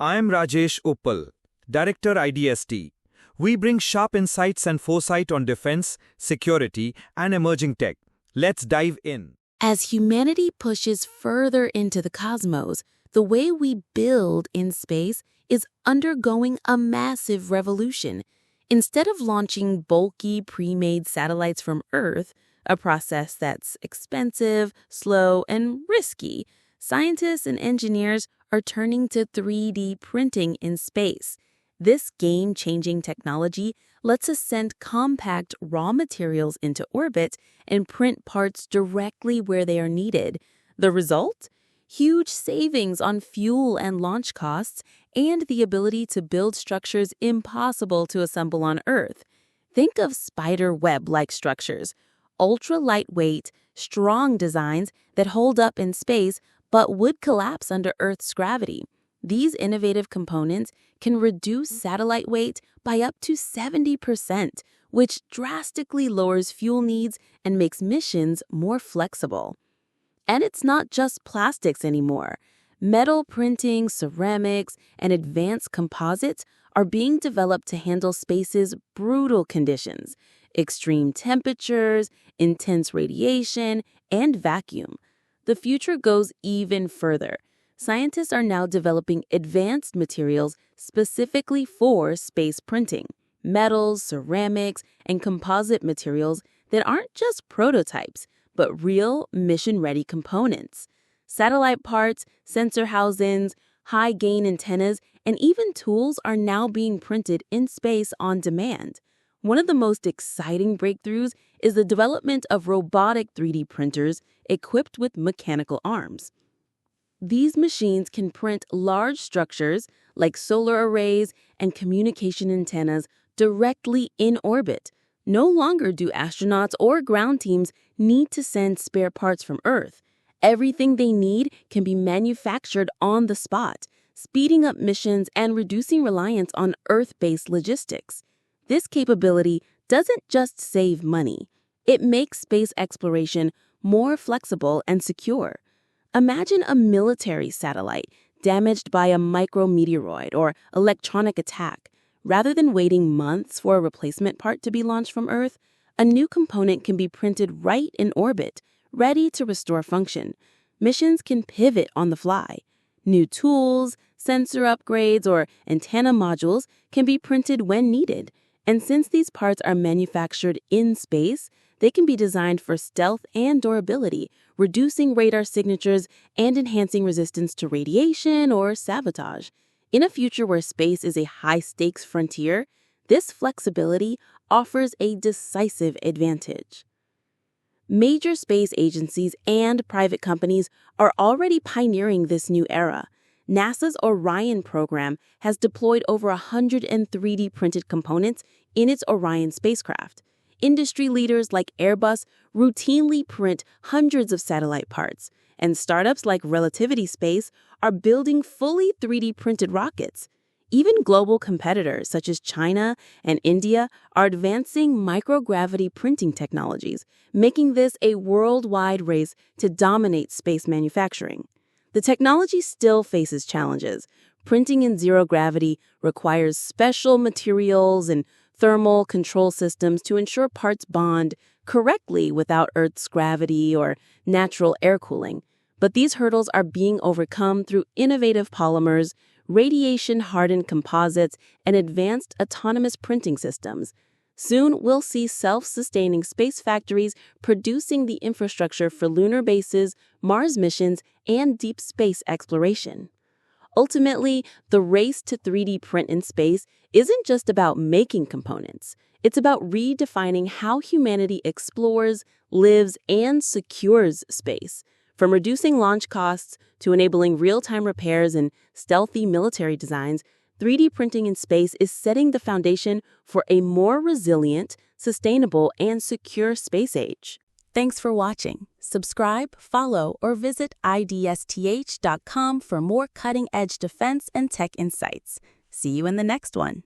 I'm Rajesh Uppal, Director IDST. We bring sharp insights and foresight on defense, security, and emerging tech. Let's dive in. As humanity pushes further into the cosmos, the way we build in space is undergoing a massive revolution. Instead of launching bulky, pre-made satellites from Earth, a process that's expensive, slow, and risky, scientists and engineers are turning to 3D printing in space. This game-changing technology lets us send compact raw materials into orbit and print parts directly where they are needed. The result? Huge savings on fuel and launch costs and the ability to build structures impossible to assemble on Earth. Think of spider web-like structures, ultra-lightweight, strong designs that hold up in space but would collapse under Earth's gravity. These innovative components can reduce satellite weight by up to 70%, which drastically lowers fuel needs and makes missions more flexible. And it's not just plastics anymore. Metal printing, ceramics, and advanced composites are being developed to handle space's brutal conditions: extreme temperatures, intense radiation, and vacuum. The future goes even further. Scientists are now developing advanced materials specifically for space printing, metals, ceramics, and composite materials that aren't just prototypes, but real mission-ready components. Satellite parts, sensor housings, high-gain antennas, and even tools are now being printed in space on demand. One of the most exciting breakthroughs is the development of robotic 3D printers equipped with mechanical arms. These machines can print large structures like solar arrays and communication antennas directly in orbit. No longer do astronauts or ground teams need to send spare parts from Earth. Everything they need can be manufactured on the spot, speeding up missions and reducing reliance on Earth-based logistics. This capability doesn't just save money. It makes space exploration more flexible and secure. Imagine a military satellite damaged by a micrometeoroid or electronic attack. Rather than waiting months for a replacement part to be launched from Earth, a new component can be printed right in orbit, ready to restore function. Missions can pivot on the fly. New tools, sensor upgrades, or antenna modules can be printed when needed. And since these parts are manufactured in space, they can be designed for stealth and durability, reducing radar signatures and enhancing resistance to radiation or sabotage. In a future where space is a high-stakes frontier, this flexibility offers a decisive advantage. Major space agencies and private companies are already pioneering this new era. NASA's Orion program has deployed over 100 3D printed components in its Orion spacecraft. Industry leaders like Airbus routinely print hundreds of satellite parts, and startups like Relativity Space are building fully 3D printed rockets. Even global competitors such as China and India are advancing microgravity printing technologies, making this a worldwide race to dominate space manufacturing. The technology still faces challenges. Printing in zero gravity requires special materials and thermal control systems to ensure parts bond correctly without Earth's gravity or natural air cooling. But these hurdles are being overcome through innovative polymers, radiation-hardened composites, and advanced autonomous printing systems. Soon, we'll see self-sustaining space factories producing the infrastructure for lunar bases, Mars missions, and deep space exploration. Ultimately, the race to 3D print in space isn't just about making components. It's about redefining how humanity explores, lives, and secures space. From reducing launch costs to enabling real-time repairs and stealthy military designs, 3D printing in space is setting the foundation for a more resilient, sustainable, and secure space age. Thanks for watching. Subscribe, follow, or visit IDSTH.com for more cutting-edge defense and tech insights. See you in the next one.